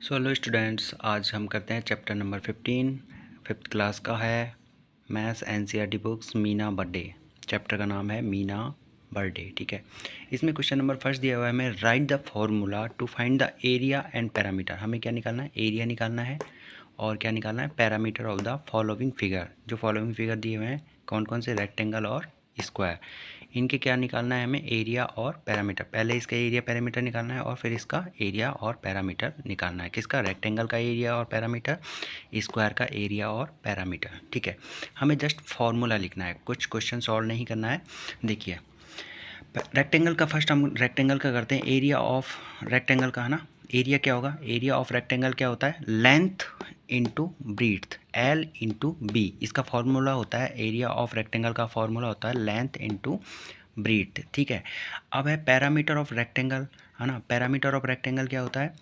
So hello students, आज हम करते हैं चैप्टर नंबर 15 फिफ्थ क्लास का है maths NCERT books Meena birthday. Chapter का नाम है मीना बर्थडे। ठीक है, इसमें क्वेश्चन नंबर फर्स्ट दिया हुआ है हमें, write the formula to find the area and parameter. हमें क्या निकालना है? एरिया निकालना है और क्या निकालना है? Parameter of the following figure. जो फॉलोइंग फिगर दिए हुए हैं कौन कौन से? रेक्टेंगल और स्क्वायर। इनके क्या निकालना है हमें? एरिया और पैरामीटर। पहले इसका एरिया पैरामीटर निकालना है और फिर इसका एरिया और पैरामीटर निकालना है। किसका? रेक्टेंगल का एरिया और पैरामीटर, स्क्वायर का एरिया और पैरामीटर। ठीक है, हमें जस्ट फॉर्मूला लिखना है, कुछ क्वेश्चन सॉल्व नहीं करना है। देखिए रेक्टेंगल का फर्स्ट हम रेक्टेंगल का करते हैं। एरिया ऑफ रेक्टेंगल का है ना, एरिया क्या होगा? एरिया ऑफ रेक्टेंगल क्या होता है? Length into breadth, L into B. इसका फॉर्मूला होता है, एरिया ऑफ रेक्टेंगल का फॉर्मूला होता है लेंथ इंटू ब्रीथ। ठीक है, अब है पैरामीटर ऑफ रेक्टेंगल, है ना। पैरामीटर ऑफ रेक्टेंगल क्या होता है?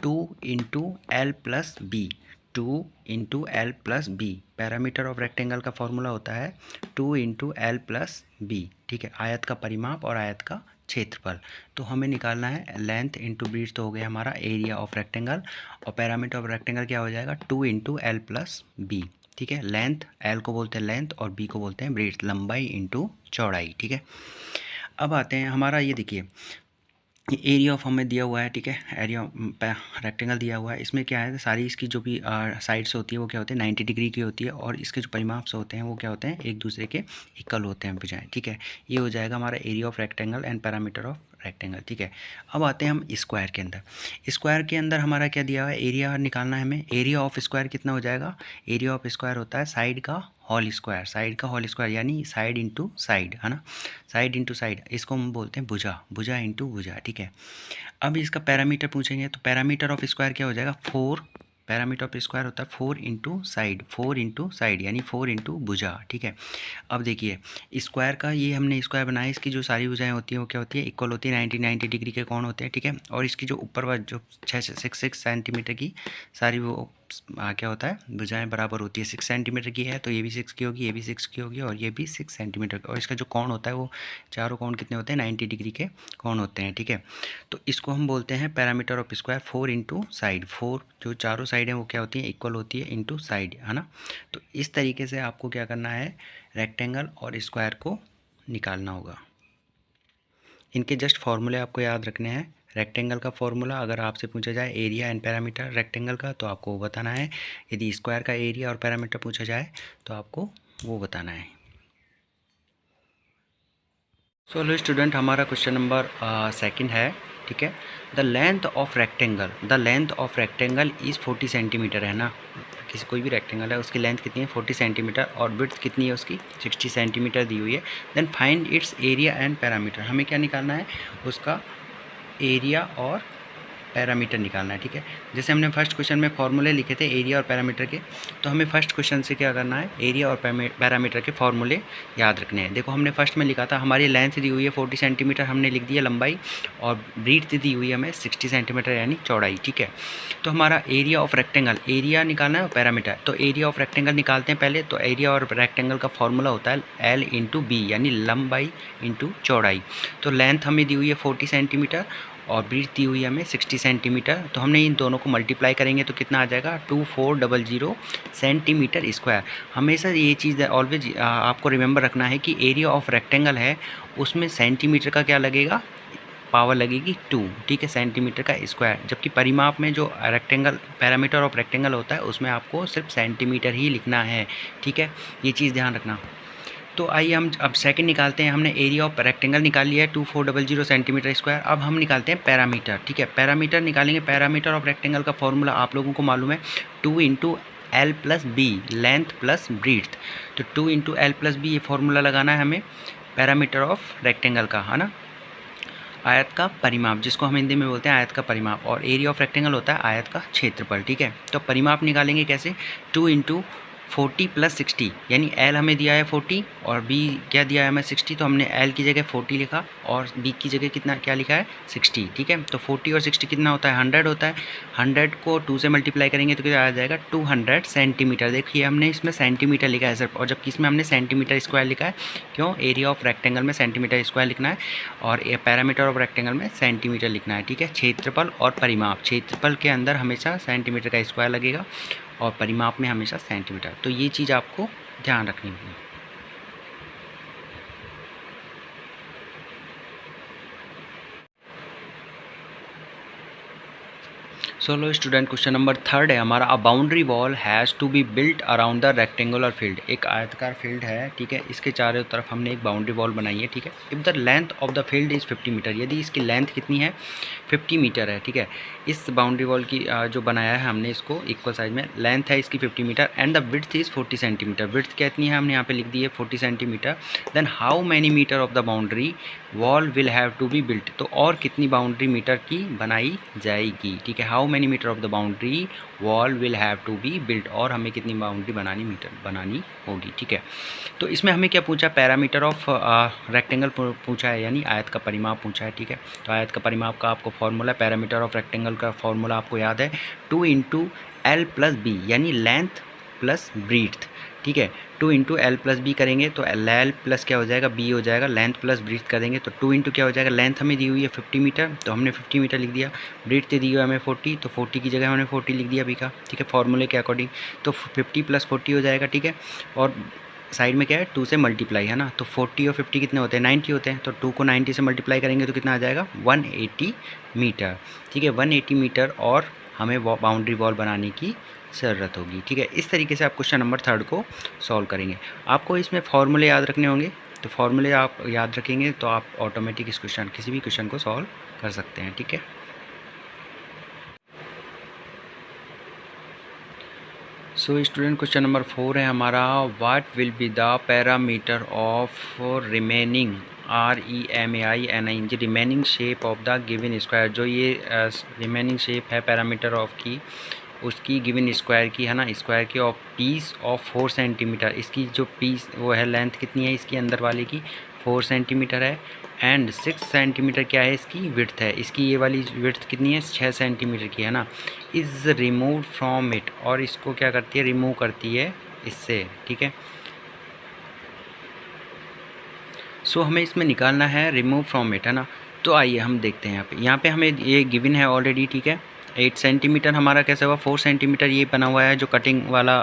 2 × L + B, 2 × L + B। Parameter of rectangle का फॉर्मूला होता है 2 × L + B। ठीक है, आयत का परिमाप और आयत का क्षेत्रफल। तो हमें निकालना है लेंथ इंटू ब्रीथ, तो हो गया हमारा एरिया ऑफ रेक्टेंगल। और पैरामीटर ऑफ रेक्टेंगल क्या हो जाएगा? 2 × L + B। ठीक है, लेंथ एल को बोलते हैं लेंथ और बी को बोलते हैं ब्रीथ, लंबाई इंटू चौड़ाई। ठीक है, अब आते हैं हमारा, ये देखिए एरिया ऑफ हमें दिया हुआ है। ठीक है, एरिया रेक्टेंगल दिया हुआ है। इसमें क्या है, सारी इसकी जो भी साइड्स होती है वो क्या होती है? 90 डिग्री की होती है और इसके जो परिमाप से होते हैं वो क्या होते हैं? एक दूसरे के इक्वल होते हैं बजाय। ठीक है, ये हो जाएगा हमारा area of rectangle and parameter of rectangle. ठीक है, अब आते हैं हम स्क्वायर के अंदर। स्क्वायर के अंदर हमारा क्या दिया हुआ है? एरिया निकालना है हमें। एरिया ऑफ स्क्वायर कितना हो जाएगा? एरिया ऑफ स्क्वायर होता है साइड का होल स्क्वायर, साइड का होल स्क्वायर यानी साइड इंटू साइड, है ना। साइड इंटू साइड, इसको हम बोलते हैं भुजा, भुजा इंटू भुजा। ठीक है, अब इसका पैरामीटर पूछेंगे तो पैरामीटर ऑफ स्क्वायर क्या हो जाएगा? 4। पैरामीटर ऑफ स्क्वायर होता है 4 इंटू साइड, 4 इंटू साइड यानी 4 इंटू भुजा। ठीक है, अब देखिए स्क्वायर का, ये हमने स्क्वायर बनाया, इसकी जो सारी भुजाएं होती हैं वो क्या होती है? इक्वल होती है, 90 डिग्री के कोण होते हैं। ठीक है, और इसकी जो ऊपर वाली जो 6 सेंटीमीटर की सारी वो क्या होता है? भुजाएं बराबर होती है। 6 सेंटीमीटर की है तो ये भी 6 की होगी, ये भी 6 की होगी और ये भी 6 सेंटीमीटर का। और इसका जो कोण होता है वो चारों कोण कितने होते हैं? 90 डिग्री के कोण होते हैं। ठीक है, तो इसको हम बोलते हैं parameter of square 4 into side. 4 जो चारों साइड हैं वो क्या होती है? इक्वल होती है इंटू साइड, है ना। तो इस तरीके से आपको क्या करना है? रेक्टेंगल और स्क्वायर को निकालना होगा। इनके जस्ट फॉर्मूले आपको याद रखने हैं। रेक्टेंगल का फॉर्मूला अगर आपसे पूछा जाए एरिया एंड पैरामीटर रेक्टेंगल का तो आपको वो बताना है। यदि स्क्वायर का एरिया और पैरामीटर पूछा जाए तो आपको वो बताना है। सो हेलो स्टूडेंट, हमारा क्वेश्चन नंबर सेकंड है। ठीक है, the length of rectangle is 40 centimetre, है ना। किसी कोई भी रेक्टेंगल है उसकी लेंथ कितनी है? 40 सेंटीमीटर और विड्थ कितनी है उसकी? 60 सेंटीमीटर दी हुई है। Then find its area and parameter. हमें क्या निकालना है? उसका एरिया और पैरामीटर निकालना है। ठीक है, जैसे हमने फर्स्ट क्वेश्चन में फॉर्मूले लिखे थे एरिया और पैरामीटर के, तो हमें फर्स्ट क्वेश्चन से क्या करना है? एरिया और पैरामीटर के फॉर्मूले याद रखने हैं। देखो हमने फर्स्ट में लिखा था हमारी लेंथ दी हुई है 40 सेंटीमीटर, हमने लिख दिया लंबाई, और ब्रीथ दी हुई है हमें 60 सेंटीमीटर यानी चौड़ाई। ठीक है, तो हमारा एरिया ऑफ रेक्टेंगल, एरिया निकालना है और पैरामीटर। तो एरिया ऑफ रेक्टेंगल निकालते हैं पहले। तो एरिया और रेक्टेंगल का फॉर्मूला होता है एल इंटू बी यानी लंबाई इंटू चौड़ाई। तो लेंथ हमें दी हुई है 40 सेंटीमीटर और ब्रीथ दी हुई है हमें 60 सेंटीमीटर। तो हमने इन दोनों को मल्टीप्लाई करेंगे तो कितना आ जाएगा? 2400 सेंटीमीटर स्क्वायर। हमेशा ये चीज़ ऑलवेज आपको रिमेंबर रखना है कि एरिया ऑफ रेक्टेंगल है उसमें सेंटीमीटर का क्या लगेगा? पावर लगेगी 2। ठीक है, सेंटीमीटर का स्क्वायर। जबकि परिमाप में जो रेक्टेंगल पैरामीटर ऑफ रेक्टेंगल होता है उसमें आपको सिर्फ सेंटीमीटर ही लिखना है। ठीक है, ये चीज़ ध्यान रखना। तो आइए हम अब सेकंड निकालते हैं। हमने एरिया ऑफ रेक्टेंगल निकाल लिया है 2400 सेंटीमीटर स्क्वायर। अब हम निकालते हैं पैरामीटर। ठीक है, पैरामीटर निकालेंगे। पैरामीटर ऑफ रेक्टेंगल का फॉर्मूला आप लोगों को मालूम है 2 × L + B, length plus breadth. तो 2 × L + B ये फॉर्मूला लगाना है हमें पैरामीटर ऑफ रेक्टेंगल का, है ना। आयत का परिमाप, जिसको हम हिंदी में बोलते हैं आयत का परिमाप, और एरिया ऑफ रेक्टेंगल होता है आयत का क्षेत्रफल। ठीक है, तो परिमाप निकालेंगे कैसे? 2 × 40 + 60 यानी एल हमें दिया है 40 और बी क्या दिया है हमें 60, तो हमने एल की जगह 40 लिखा और बी की जगह कितना क्या लिखा है 60, ठीक है। तो 40 और 60 कितना होता है 100 होता है। 100 को 2 से मल्टीप्लाई करेंगे तो क्या आ जाएगा 200 सेंटीमीटर। देखिए हमने इसमें सेंटीमीटर लिखा है सिर्फ, और जबकि इसमें हमने सेंटीमीटर स्क्वायर लिखा है। क्यों? एरिया ऑफ रेक्टेंगल में सेंटीमीटर स्क्वायर लिखना है और पैरामीटर ऑफ रेक्टेंगल में सेंटीमीटर लिखना है, ठीक है। क्षेत्रफल और परिमाप, क्षेत्रफल के अंदर हमेशा सेंटीमीटर का स्क्वायर लगेगा और परिमाप में हमेशा सेंटीमीटर। तो ये चीज़ आपको ध्यान रखनी होगी। चलो स्टूडेंट, क्वेश्चन नंबर 3 है हमारा। A boundary wall has to be built around the rectangular field. एक आयताकार फील्ड है, ठीक है, इसके चारों तरफ हमने एक बाउंड्री वॉल बनाई है, ठीक है। If the length of the field is 50 metre, यदि इसकी लेंथ कितनी है 50 मीटर है, ठीक है। इस बाउंड्री वॉल की जो बनाया है हमने इसको इक्वल साइज में, लेंथ है इसकी 50 metre and the width is 40 centimetre. Width कितनी है हमने यहाँ पे लिख दी है 40 centimetre. Then how many metre of the boundary wall will have to be built, तो और कितनी बाउंड्री मीटर की बनाई जाएगी, ठीक है। How many metre of the boundary wall will have to be built, और हमें कितनी बाउंड्री बनानी होगी, ठीक है। तो इसमें हमें क्या पूछा, पैरामीटर ऑफ रेक्टेंगल पूछा है, यानी आयत का परिमाप पूछा है, ठीक है। तो आयत का परिमाप का आपको फॉर्मूला, पैरामीटर ऑफ रेक्टेंगल का फॉर्मूला आपको याद है 2 × L + B, यानी लेंथ प्लस ब्रीथ, ठीक है। 2 × L + B करेंगे तो L प्लस क्या हो जाएगा B हो जाएगा, लेंथ प्लस ब्रीथ करेंगे तो 2 × क्या हो जाएगा, लेंथ हमें दी हुई है 50 मीटर तो हमने 50 मीटर लिख दिया, ब्रीथ दी हुई है हमें 40 तो 40 की जगह हमने 40 लिख दिया B का, ठीक है, फॉर्मूले के अकॉर्डिंग। तो 50 + 40 हो जाएगा, ठीक है। और साइड में क्या है 2 से मल्टीप्लाई है ना, तो 40 और 50 कितने होते हैं 90 होते हैं, तो 2 को 90 से मल्टीप्लाई करेंगे तो कितना आ जाएगा 180 मीटर, ठीक है। 180 मीटर और हमें बाउंड्री वॉल बनाने की ज़रूरत होगी, ठीक है। इस तरीके से आप क्वेश्चन नंबर 3 को सॉल्व करेंगे। आपको इसमें फॉर्मूले याद रखने होंगे, तो फॉर्मूले आप याद रखेंगे तो आप ऑटोमेटिक इस क्वेश्चन किसी भी क्वेश्चन को सॉल्व कर सकते हैं, ठीक है। सो स्टूडेंट, क्वेश्चन नंबर 4 है हमारा। What will be the parameter of remaining REMAINING remaining shape of the given square. जो ये रिमेनिंग शेप है पैरामीटर ऑफ की, उसकी गिवन स्क्वायर की है ना, स्क्वायर की ऑफ पीस ऑफ 4 सेंटीमीटर। इसकी जो पीस वो है लेंथ कितनी है इसकी अंदर वाले की 4 सेंटीमीटर है एंड 6 सेंटीमीटर क्या है इसकी विड्थ है। इसकी ये वाली विड्थ कितनी है 6 सेंटीमीटर की है ना। इज़ रिमूव फ्रॉम इट, और इसको क्या करती है रिमूव करती है इससे, ठीक है। सो हमें इसमें निकालना है रिमूव फ्रॉम इट, है ना। तो आइए हम देखते हैं यहाँ पे हमें ये गिवन है ऑलरेडी, ठीक है। 8 सेंटीमीटर हमारा कैसे हुआ 4 सेंटीमीटर ये बना हुआ है, जो कटिंग वाला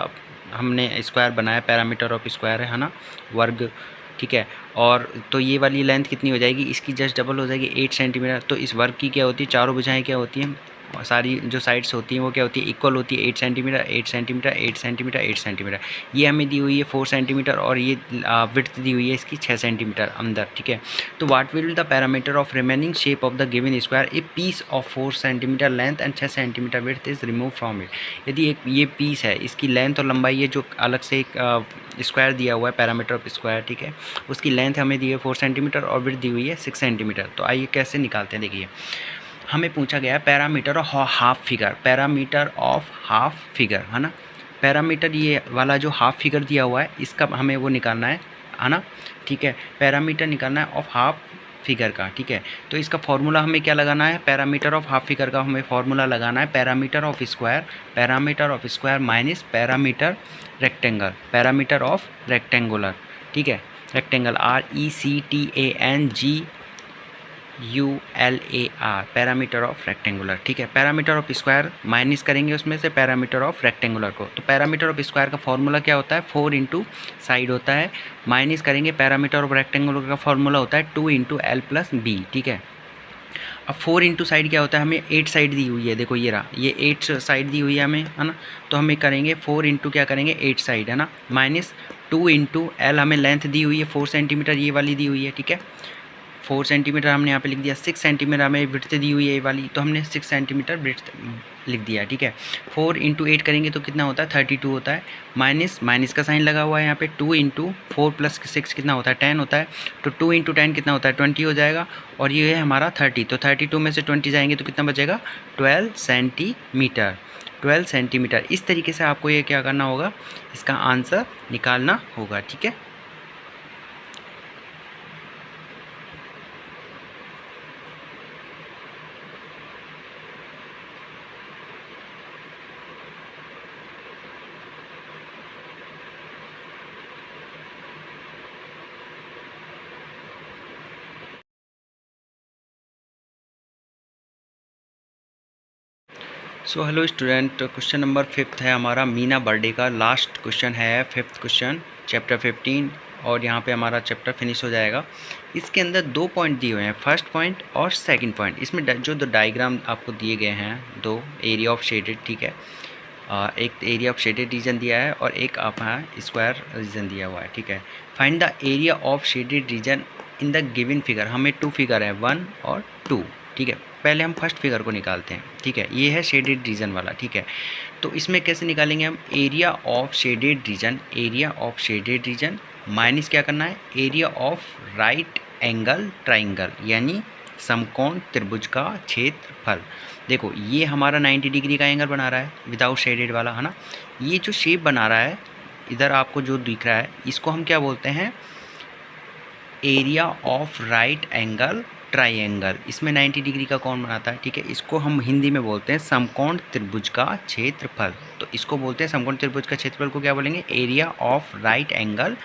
हमने स्क्वायर बनाया, पैरामीटर ऑफ स्क्वायर है ना, वर्ग, ठीक है। और तो ये वाली लेंथ कितनी हो जाएगी इसकी जस्ट डबल हो जाएगी 8 सेंटीमीटर। तो इस वर्ग की क्या होती है, चारों भुजाएं क्या होती हैं, सारी जो साइड्स होती हैं वो क्या होती है इक्वल होती है, 8 सेंटीमीटर 8 सेंटीमीटर 8 सेंटीमीटर 8 सेंटीमीटर। ये हमें दी हुई है 4 सेंटीमीटर और ये विड्थ दी हुई है इसकी 6 सेंटीमीटर अंदर, ठीक है। तो what will the parameter of remaining shape of the given square a piece of 4 centimetre length and 6 centimetre width is remove from it. यदि एक ये पीस है, इसकी लेंथ और लंबाई है, जो अलग से एक स्क्वायर दिया हुआ है पैरामीटर ऑफ स्क्वायर, ठीक है, उसकी लेंथ हमें दी है 4 सेंटीमीटर और विड्थ दी हुई है 6 सेंटीमीटर। तो आइए कैसे निकालते हैं, देखिए हमें पूछा गया है parameter of half figure, parameter of half figure, है ना। पैरामीटर ये वाला जो हाफ फिगर दिया हुआ है इसका हमें वो निकालना है ना, ठीक है। पैरामीटर निकालना है ऑफ हाफ फिगर का, ठीक है। तो इसका फॉर्मूला हमें क्या लगाना है, पैरामीटर ऑफ हाफ फिगर का हमें फॉर्मूला लगाना है parameter of square minus parameter rectangle, parameter of rectangular, ठीक है, rectangle RECTANGULAR, parameter of rectangular, ठीक है। पैरामीटर ऑफ स्क्वायर माइनस करेंगे उसमें से पैरामीटर ऑफ रेक्टेंगुलर को, तो पैरामीटर ऑफ स्क्वायर का फॉर्मूला क्या होता है 4 × साइड होता है, माइनस करेंगे पैरामीटर ऑफ रेक्टेंगुलर का फॉर्मूला होता है 2 × L + B, ठीक है। अब 4 × साइड क्या होता है, हमें 8 साइड दी हुई है, देखो ये रहा, ये 8 साइड दी हुई है हमें, है ना। तो हमें करेंगे 4 × क्या करेंगे 8 साइड, है ना, माइनस 2 × L हमें लेंथ दी हुई है 4 सेंटीमीटर ये वाली दी हुई है, ठीक है। 4 सेंटीमीटर हमने यहाँ पे लिख दिया, 6 सेंटीमीटर हमें विड्थ दी हुई है ये वाली, तो हमने 6 सेंटीमीटर विड्थ लिख दिया, ठीक है। 4 × 8 करेंगे तो कितना होता है 32 होता है, माइनस का साइन लगा हुआ है यहाँ पे, 2 × 4 + 6 कितना होता है 10 होता है, तो 2 × 10 कितना होता है 20 हो जाएगा, और ये है हमारा 30, तो 32 में से 20 जाएंगे तो कितना बचेगा 12 सेंटीमीटर, 12 सेंटीमीटर। इस तरीके से आपको ये क्या करना होगा, इसका आंसर निकालना होगा, ठीक है। So hello student, question number 5 है हमारा मीना बर्थडे का लास्ट क्वेश्चन है, 5th क्वेश्चन चैप्टर 15, और यहाँ पे हमारा चैप्टर फिनिश हो जाएगा। इसके अंदर 2 पॉइंट दिए हुए हैं, फर्स्ट पॉइंट और सेकंड पॉइंट। इसमें जो दो डायग्राम आपको दिए गए हैं, दो एरिया ऑफ शेडेड, ठीक है, एक एरिया ऑफ शेडेड रीजन दिया है और एक आपका स्क्वायर रीजन दिया हुआ है, ठीक है। Find the area of shaded reason in the given figure. हमें 2 फिगर है, 1 और 2, ठीक है। पहले हम फर्स्ट फिगर को निकालते हैं, ठीक है। ये है शेडेड रीजन वाला, ठीक है। तो इसमें कैसे निकालेंगे हम, area of shaded reason, area of shaded reason minus क्या करना है, area of right angle triangle, यानी समकोण त्रिभुज का क्षेत्रफल। देखो ये हमारा 90 डिग्री का एंगल बना रहा है विदाउट शेडेड वाला, है ना। ये जो शेप बना रहा है इधर आपको जो दिख रहा है, इसको हम क्या बोलते हैं, area of right angle triangle. इसमें 90 डिग्री का कौन बनाता है, ठीक है। इसको हम हिंदी में बोलते हैं समकोण त्रिभुज का क्षेत्रफल। तो इसको बोलते हैं समकोण त्रिभुज का क्षेत्रफल को क्या बोलेंगे, area of right angle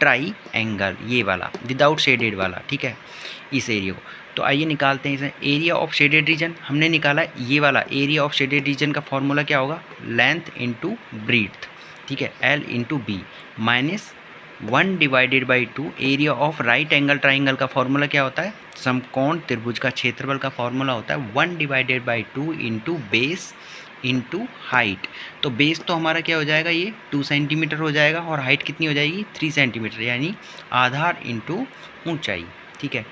triangle, ये वाला विदाउट शेडेड वाला, ठीक है, इस एरिया को। तो आइए निकालते हैं इसे। एरिया ऑफ शेडेड रीजन हमने निकाला, ये वाला एरिया ऑफ शेडेड रीजन का फॉर्मूला क्या होगा, लेंथ इंटू ब्रीथ, ठीक है, L into B minus 1 divided by 2। Area of right angle triangle का फॉर्मूला क्या होता है, समकोण त्रिभुज का क्षेत्रफल का फॉर्मूला होता है 1 divided by 2 into base into height. तो बेस तो हमारा क्या हो जाएगा, ये 2 सेंटीमीटर हो जाएगा, और हाइट कितनी हो जाएगी, 3 सेंटीमीटर, यानी आधार इंटू ऊंचाई, ठीक है।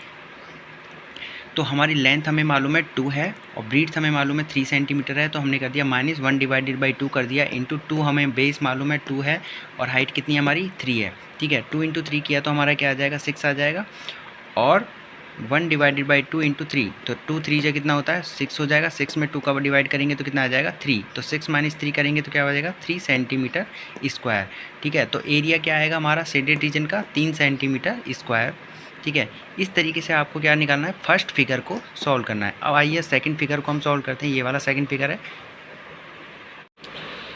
तो हमारी लेंथ हमें मालूम है 2 है और ब्रीथ हमें मालूम है 3 सेंटीमीटर है, तो हमने कर दिया माइनस 1 डिवाइडेड बाई 2 कर दिया इंटू 2, हमें बेस मालूम है 2 है और हाइट कितनी हमारी 3 है, ठीक है। 2 इंटू 3 किया तो हमारा क्या आ जाएगा, 6 आ जाएगा, और 1 डिवाइडेड बाई 2 इंटू 3, तो 2 3 जो कितना होता है 6 हो जाएगा, 6 में 2 का डिवाइड करेंगे तो कितना आ जाएगा 3, तो 6 माइनस 3 करेंगे तो क्या हो जाएगा 3 सेंटीमीटर स्क्वायर, ठीक है। तो एरिया क्या आएगा हमारा शेडेड रीजन का 3 सेंटीमीटर स्क्वायर, ठीक है। इस तरीके से आपको क्या निकालना है, फर्स्ट फिगर को सॉल्व करना है। अब आइए सेकंड फिगर को हम सॉल्व करते हैं, ये वाला सेकंड फिगर है।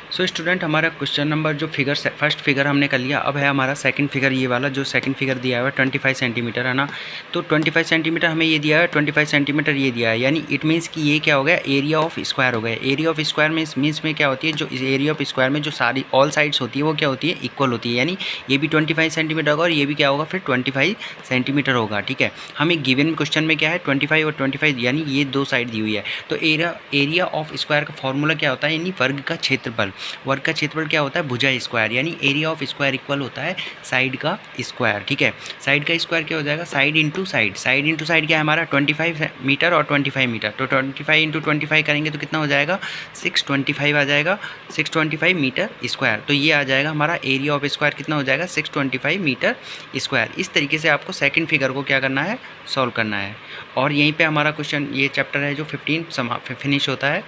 सो स्टूडेंट, हमारा क्वेश्चन नंबर जो फिगर फर्स्ट फिगर हमने कर लिया, अब है हमारा सेकंड फिगर, ये वाला जो सेकंड फिगर दिया हुआ है 25 सेंटीमीटर, है ना। तो 25 सेंटीमीटर हमें ये दिया है, 25 सेंटीमीटर ये दिया है, यानी इट मीन्स कि ये क्या हो गया, एरिया ऑफ स्क्वायर हो गया। एरिया ऑफ स्क्वायर में मीन्स में क्या होती है, जो एरिया ऑफ स्क्वायर में जो सारी ऑल साइड्स होती है वो क्या होती है, इक्वल होती है, यानी ये भी 25 सेंटीमीटर होगा और ये भी क्या होगा फिर 25 सेंटीमीटर होगा, ठीक है। हमें गिवन क्वेश्चन में क्या है 25 और 25, यानी ये 2 साइड दी हुई है। तो एरिया ऑफ स्क्वायर का फॉर्मूला क्या होता है, यानी वर्ग का क्षेत्रफल। वर्ग का क्षेत्रफल क्या होता है, भुजा स्क्वायर, यानी एरिया ऑफ स्क्वायर इक्वल होता है साइड का स्क्वायर, ठीक है। साइड का स्क्वायर क्या हो जाएगा, side into side, side into side क्या है हमारा 25 मीटर और 25 मीटर, तो 25 इंटू 25 करेंगे तो कितना हो जाएगा 625 आ जाएगा, 625 मीटर स्क्वायर। तो ये आ जाएगा हमारा एरिया ऑफ स्क्वायर कितना हो जाएगा 625 मीटर स्क्वायर। इस तरीके से आपको सेकंड फिगर को क्या करना है, सॉल्व करना है। और यहीं पे हमारा क्वेश्चन ये चैप्टर है जो 15 फिनिश होता है,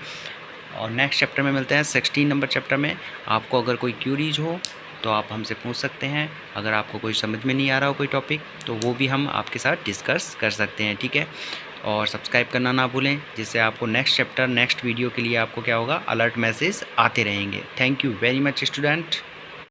और नेक्स्ट चैप्टर में मिलते हैं 16 नंबर चैप्टर में। आपको अगर कोई क्यूरीज हो तो आप हमसे पूछ सकते हैं, अगर आपको कोई समझ में नहीं आ रहा हो कोई टॉपिक तो वो भी हम आपके साथ डिस्कस कर सकते हैं, ठीक है। और सब्सक्राइब करना ना भूलें, जिससे आपको नेक्स्ट चैप्टर नेक्स्ट वीडियो के लिए आपको क्या होगा, अलर्ट मैसेज आते रहेंगे। Thank you very much student.